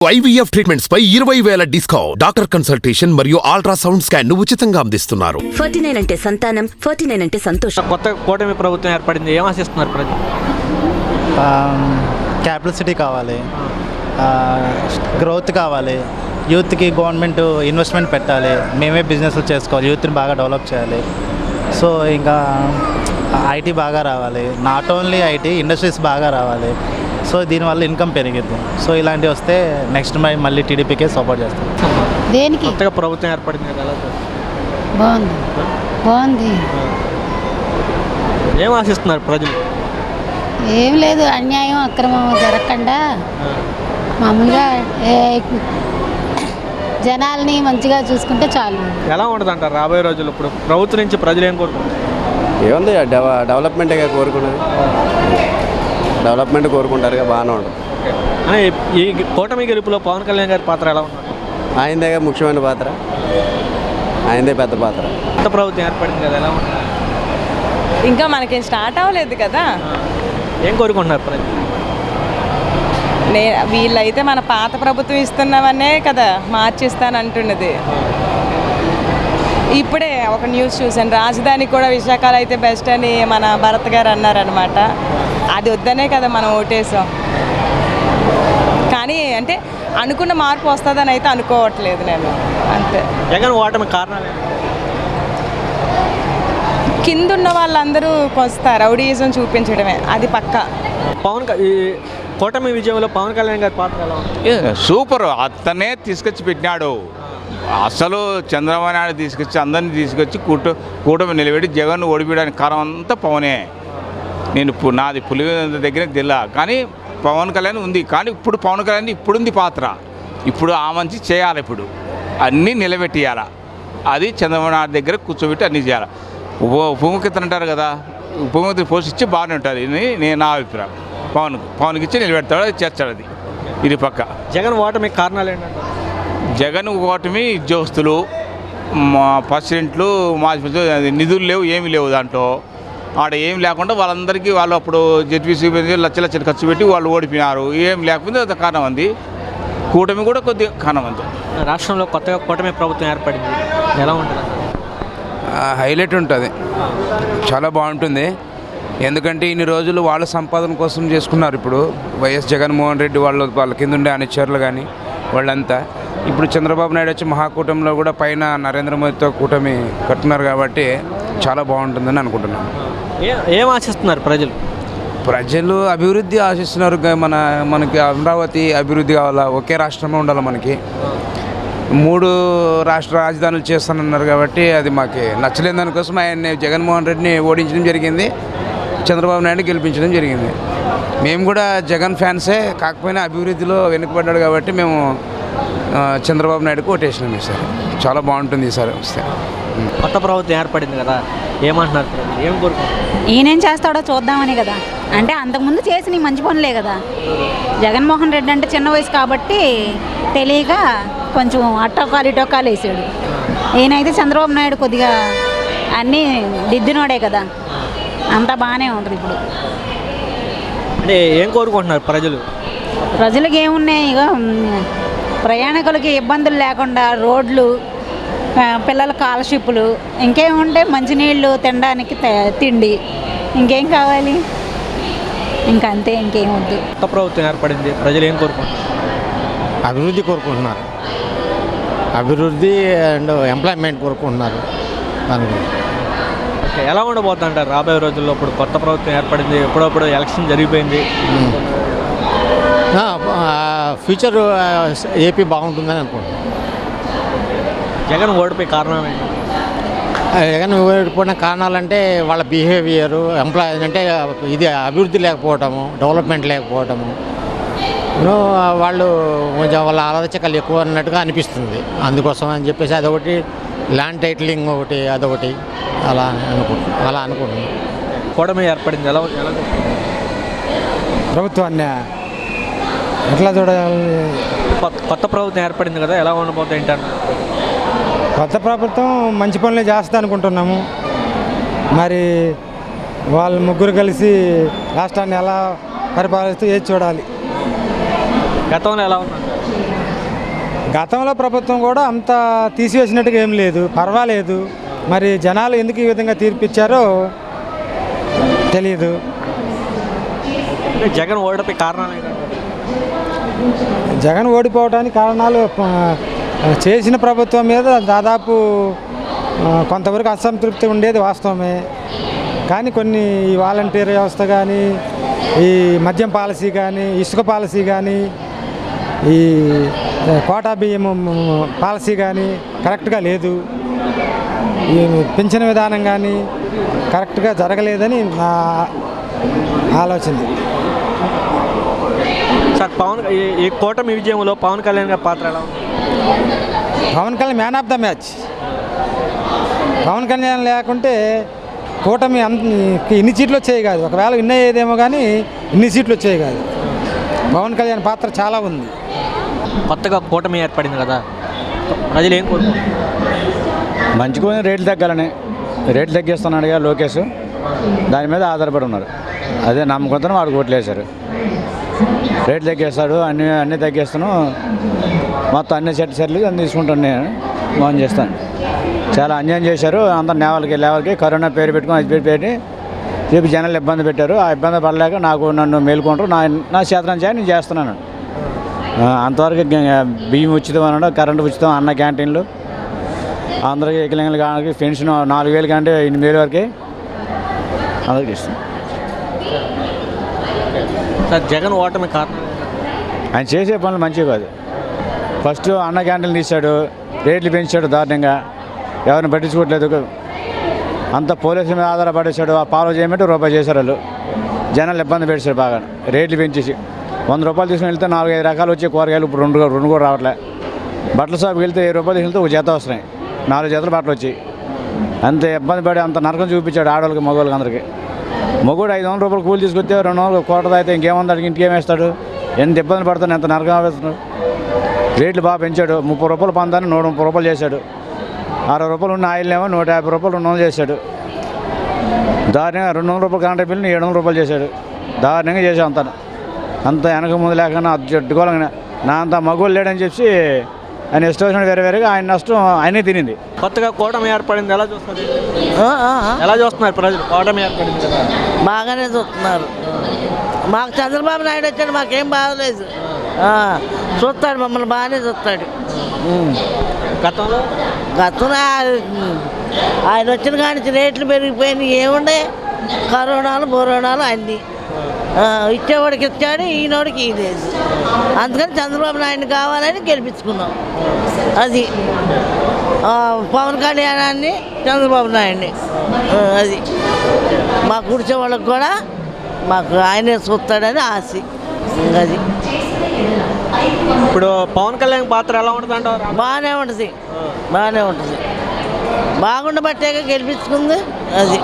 IVF treatments పై 20,000 discount. Doctor consultation మరియు ultrasound scan ను ఉచితంగా అందిస్తున్నారు. 49 అంటే సంతానం, 49 అంటే సంతోషం. కొత్త కూటమి ప్రభుత్వం ఏర్పడింది, ఏం ఆశిస్తున్నారు ప్రజలు? క్యాపిటల్ సిటీ కావాలి, గ్రోత్ కావాలి, యూత్కి గవర్నమెంట్ ఇన్వెస్ట్మెంట్ పెట్టాలి, మేమే బిజినెస్లు చేసుకోవాలి, యూత్ని బాగా డెవలప్ చేయాలి. సో ఇంకా ఐటీ బాగా రావాలి, నాట్ ఓన్లీ ఐటీ ఇండస్ట్రీస్ బాగా రావాలి. సో దీనివల్ల ఇన్కమ్ పెరిగింది. సో ఇలాంటివి వస్తే నెక్స్ట్ మళ్ళీ టీడీపీకే సపోర్ట్ చేస్తాం. దేనికి కొత్తగా ప్రభుత్వం ఏర్పడింది కదా, ఎలా బాగుంది బాగుంది. ఏం ఆశిస్తున్నారు ప్రజలు? ఏం లేదు, అన్యాయం అక్రమం జరగకుండా మామూలుగా జనాల్ని మంచిగా చూసుకుంటే చాలు. ఎలా ఉంటుంది అంటారు రాబోయే రోజుల్లో? ఇప్పుడు ప్రభుత్వం నుంచి ప్రజలు ఏం కోరుకుంటారు? ఏముంది, డెవలప్మెంటే కోరుకున్నది, డెవలప్మెంట్ కోరుకుంటారుగా, బాగానే ఉంటుంది. అని ఈ కూటమి గెలుపులో పవన్ కళ్యాణ్ గారి పాత్ర ఎలా ఉంటుంది? ఆయనదే ముఖ్యమైన పాత్ర, ఆయనదే పెద్ద పాత్ర. కొత్త ప్రభుత్వం ఏర్పడింది కదా, ఎలా ఉంటుంది? ఇంకా మనకేం స్టార్ట్ అవ్వలేదు కదా. ఏం కోరుకుంటున్నారు ప్రజలు? వీళ్ళైతే మన పాత ప్రభుత్వం ఇస్తున్నవనే కదా మార్చిస్తానంటున్నది. ఇప్పుడే ఒక న్యూస్ చూసాను, రాజధాని కూడా విశాఖలో అయితే బెస్ట్ అని మన భరత్ గారు అన్నారనమాట. అది వద్దనే కదా మనం ఓటేసాం. కానీ అంటే అనుకున్న మార్పు వస్తుందని అయితే అనుకోవట్లేదు నేను, అంతే. జగన్ ఓటమి కారణాలు కిందున్న వాళ్ళందరూ కొంత రౌడీయిజం చూపించడమే, అది పక్కా. ఈ కూటమి విజయంలో పవన్ కళ్యాణ్ గారి పాత్ర ఎలా ఉంది? సూపర్, అతనే తీసుకొచ్చి పెట్టినాడు. అసలు చంద్రబాబు నాయుడు తీసుకొచ్చి అందరినీ తీసుకొచ్చి కూటమి నిలబెట్టి జగన్ ఓడిపోయడానికి కారణం అంతా పవనే. నేను నాది పులివెందుల దగ్గర జిల్లా, కానీ పవన్ కళ్యాణ్ ఉంది. కానీ ఇప్పుడు పవన్ కళ్యాణ్ ఇప్పుడుంది పాత్ర, ఇప్పుడు ఆ మంచి చేయాలి, ఇప్పుడు అన్నీ నిలబెట్టియాల. అది చంద్రబాబు నాయుడు దగ్గర కూర్చోబెట్టి అన్నీ చేయాలి. ఉపముఖ్యత అంటారు కదా, ఉపముఖ్యత పోషించి బాగానే ఉంటుంది అని నా అభిప్రాయం. పవన్కి ఇచ్చి నిలబెడతాడు, అది చేస్తాడు. ఇది పక్క. జగన్ ఓటమి కారణాలు ఏంటంటే? జగన్ ఓటమి ఉద్యోగస్తులు, ప్రెసిడెంట్లు, మాజీ నిధులు లేవు, ఏమీ లేవు దాంట్లో. ఆడ ఏం లేకుండా వాళ్ళందరికీ వాళ్ళు అప్పుడు జెడ్పీసీ లక్షలు ఖర్చు పెట్టి వాళ్ళు ఓడిపోయినారు. ఏం లేకపోతే అది కారణం అంది. కూటమి కూడా కొద్దిగా కారణం అంది. రాష్ట్రంలో కొత్తగా కూటమి ప్రభుత్వం ఏర్పడింది, ఎలా ఉంటుంది? హైలైట్ ఉంటుంది, చాలా బాగుంటుంది. ఎందుకంటే ఇన్ని రోజులు వాళ్ళ సంపాదన కోసం చేసుకున్నారు. ఇప్పుడు వైఎస్ జగన్మోహన్ రెడ్డి వాళ్ళ కింద ఉండే అనుచరులు కానీ వాళ్ళంతా ఇప్పుడు చంద్రబాబు నాయుడు వచ్చి మహాకూటమిలో కూడా పైన నరేంద్ర మోదీతో కూటమి కట్టున్నారు కాబట్టి చాలా బాగుంటుందని అనుకుంటున్నాను. ఏం ఆశిస్తున్నారు ప్రజలు? ప్రజలు అభివృద్ధి ఆశిస్తున్నారు. మనకి అమరావతి అభివృద్ధి కావాలా, ఒకే రాష్ట్రమే ఉండాలి. మనకి 3 రాష్ట్ర రాజధానులు చేస్తానన్నారు కాబట్టి అది మాకు నచ్చలేదు. దానికోసం ఆయన్ని జగన్మోహన్ రెడ్డిని ఓడించడం జరిగింది, చంద్రబాబు నాయుడు గెలిపించడం జరిగింది. మేము కూడా జగన్ ఫ్యాన్సే, కాకపోయినా అభివృద్ధిలో వెనుకబడ్డాడు కాబట్టి మేము చంద్రబాబు నాయుడుకు ఓటేసినాం. ఈసారి చాలా బాగుంటుంది ఈసారి వస్తే. కొత్త ప్రభుత్వం ఏర్పడింది కదా, ఏమంటున్నారు ప్రజలు? ఏం కోరుకుంటున్నారు? ఈయనేం చేస్తాడో చూద్దామని కదా. అంటే అంతకుముందు చేసిన మంచి పనులే కదా. జగన్మోహన్ రెడ్డి అంటే చిన్న వయసు కాబట్టి తెలియక కొంచెం అట్టొకాలు వేసాడు. ఈయనైతే చంద్రబాబు నాయుడు కొద్దిగా అన్నీ దిద్దినోడే కదా, అంతా బాగానే ఉంటుంది ఇప్పుడు. అంటే ఏం కోరుకుంటున్నారు ప్రజలు? ప్రజలకు ఏమున్నాయి, ఇక ప్రయాణికులకి ఇబ్బందులు లేకుండా రోడ్లు, పిల్లల స్కాలర్షిప్లు, ఇంకేముంటే మంచినీళ్ళు, తినడానికి తిండి, ఇంకేం కావాలి? ఇంకా అంతే, ఇంకేం వద్దు. కొత్త ప్రభుత్వం ఏర్పడింది, ప్రజలు ఏం కోరుకుంటున్నారు? అభివృద్ధి కోరుకుంటున్నారు, అభివృద్ధి అండ్ ఎంప్లాయ్మెంట్ కోరుకుంటున్నారు. ఓకే, ఎలా ఉండబోతుంది అంటారు రాబోయే రోజుల్లో? ఇప్పుడు కొత్త ప్రభుత్వం ఏర్పడింది, ఎప్పుడప్పుడు ఎలక్షన్ జరిగిపోయింది, ఫ్యూచర్ ఏపీ బాగుంటుందని అనుకుంటున్నాను. జగన్ ఓడిపోయే కారణం ఏంటి? జగన్ ఓడిపోయిన కారణాలంటే వాళ్ళ బిహేవియరు, అంటే ఇది అభివృద్ధి లేకపోవటము, డెవలప్మెంట్ లేకపోవటము, వాళ్ళు కొంచెం వాళ్ళ ఆలోచనలు ఎక్కువ అన్నట్టుగా అనిపిస్తుంది. అందుకోసం అని చెప్పేసి అదొకటి, ల్యాండ్ టైటిలింగ్ ఒకటి, అదొకటి అలా అనుకుంటున్నాను. కూటమి ఏర్పడింది, ఎలా ప్రభుత్వాన్ని ఎట్లా చూడాలి? కొత్త ప్రభుత్వం ఏర్పడింది కదా, ఎలా ఉండబోతుంది ఏంటంటే? కొత్త ప్రభుత్వం మంచి పనులు చేస్తా అనుకుంటున్నాము. మరి వాళ్ళు ముగ్గురు కలిసి రాష్ట్రాన్ని ఎలా పరిపాలిస్తూ ఏది చూడాలి. గతంలో ఎలా ఉన్నారు? గతంలో ప్రభుత్వం కూడా అంత తీసివేసినట్టుగా ఏం లేదు, పర్వాలేదు. మరి జనాలు ఎందుకు ఈ విధంగా తీర్పిచ్చారో తెలియదు. అంటే జగన్ ఓడిపోయి కారణాలు ఏంటంటే జగన్ ఓడిపోవడానికి కారణాలు చేసిన ప్రభుత్వం మీద దాదాపు కొంతవరకు అసంతృప్తి ఉండేది వాస్తవమే. కానీ కొన్ని ఈ వాలంటీర్ వ్యవస్థ కానీ, ఈ మద్యం పాలసీ కానీ, ఇసుక పాలసీ కానీ, ఈ కోటా బియ్యం పాలసీ కానీ కరెక్ట్గా లేదు. ఈ పింఛన్ విధానం కానీ కరెక్ట్గా జరగలేదని నా ఆలోచన. సార్ ఈ కూటమి విజయంలో పవన్ కళ్యాణ్ గారి పాత్ర ఎలా ఉంది? Pawan Kalyan man of the match. Pawan Kalyan లేకుంటే కూటమి ఇన్ని సీట్లు వచ్చాయి కాదు. ఒకవేళ విన్ అయ్యేదేమో కానీ ఇన్ని సీట్లు వచ్చాయి కాదు. పవన్ కళ్యాణ్ పాత్ర చాలా ఉంది. కొత్తగా కూటమి ఏర్పడింది కదా, ప్రజలు ఏం కోరుకుంటున్నారు? మంచిగా రేట్లు తగ్గాలని, రేట్లు తగ్గిస్తున్నాడుగా లోకేష్, దాని మీద ఆధారపడి ఉన్నారు. అదే నమ్మకంతో వాడు ఓట్లు వేశారు. రేట్లు తగ్గిస్తాడు, అన్నీ తగ్గిస్తాను, మొత్తం అన్ని సెట్లు అన్ని తీసుకుంటాను, నేను మోహన్ చేస్తాను. చాలా అన్యాయం చేశారు. అందరు లేవలకి కరోనా పేరు పెట్టుకుని అది పెట్టి రేపు జనాలు ఇబ్బంది పెట్టారు. ఆ ఇబ్బంది పడలేక నన్ను మేలుకుంటారు. నా చేతనం చేయాలి, నేను చేస్తున్నాను. అంతవరకు బియ్యం ఉచితం అనడం, కరెంటు ఉచితం, అన్న క్యాంటీన్లు, అందరికీ ఏకలింగలు కానీ పెన్షన్ 4,000 కంటే 8,000 వరకే అందరికీ ఇస్తాం. సార్ జగన్ ఓటమి కారణం ఆయన చేసే పనులు మంచివి కాదు. ఫస్ట్ అన్న క్యాంటీన్లు తీశాడు, రేట్లు పెంచాడు దారుణంగా, ఎవరిని పట్టించుకోవట్లేదు. అంత పోలీసుల మీద ఆధారపడేశాడు. ఆ పాలు చేయమంటే రూపాయి చేశారు వాళ్ళు. జనాలు ఇబ్బంది పెట్టారు బాగా, రేట్లు పెంచేసి. 100 రూపాయలు తీసుకుని వెళ్తే 4-5 రకాలు వచ్చే కూరగాయలు ఇప్పుడు రెండు కూడా రావట్లే. బట్టల షాప్కి వెళ్తే 7 రూపాయలు తీసుకెళ్తే ఒక జత వస్తున్నాయి, 4 జతలు బట్టలు వచ్చి. అంత ఇబ్బంది పడి అంత నరకం చూపించాడు ఆడవాళ్ళకి మగవాళ్ళకి అందరికీ. మగవాడు 500 రూపాయలు కూలి తీసుకొస్తే 200 కోట అయితే ఇంకేముందాడికి ఇంటికి ఏమేస్తాడు? ఎంత ఇబ్బంది పడుతున్నాడు, ఎంత నరకం వేస్తున్నాడు. రేట్లు బాగా పెంచాడు. 30 రూపాయలు పందాన్ని 130 రూపాయలు చేశాడు. 60 రూపాయలు ఉన్న ఆయిల్ ఏమో 150 రూపాయలు 200 చేశాడు. దారుణంగా 200 రూపాయలు కరెంట్ బిల్లుని 700 రూపాయలు చేశాడు. దారుణంగా చేశాడు. అంత వెనక ముందు లేకుండా అడ్డుకోలంగా నా అంత మగవాళ్ళు లేడని చెప్పి ఆయన ఇష్టం వచ్చిన వేరేగా ఆయన నష్టం ఆయనే తినింది. కొత్తగా కూటమి ఏర్పడింది, ఎలా చూస్తున్నారు? ఎలా చూస్తున్నారు ప్రజలు? కూటమి ఏర్పడింది కదా, బాగానే చూస్తున్నారు. మాకు చంద్రబాబు నాయుడు వచ్చాడు, మాకేం బాగలేదు. చూస్తాడు, మమ్మల్ని బాగానే చూస్తాడు. గతంలో ఆయన వచ్చిన కాడి రేట్లు పెరిగిపోయినాయి. ఏముండే కరోనాలు బొరోనాలు అన్నీ ఇచ్చేవాడికి ఇచ్చాడు, ఈయనోడికి ఇలేదు. అందుకని చంద్రబాబు నాయుడు కావాలని గెలిపించుకున్నాం. అది పవన్ కళ్యాణాన్ని, చంద్రబాబు నాయుడిని. అది మాకు కూర్చే వాళ్ళకి కూడా మాకు ఆయనే చూస్తాడని ఆశ. అది ఇప్పుడు పవన్ కళ్యాణ్ పాత్ర ఎలా ఉంటుంది అంటారు? బాగానే ఉంటుంది, బాగానే ఉంటుంది. బాగుండబట్టేగా గెలిపించుకుంది. అది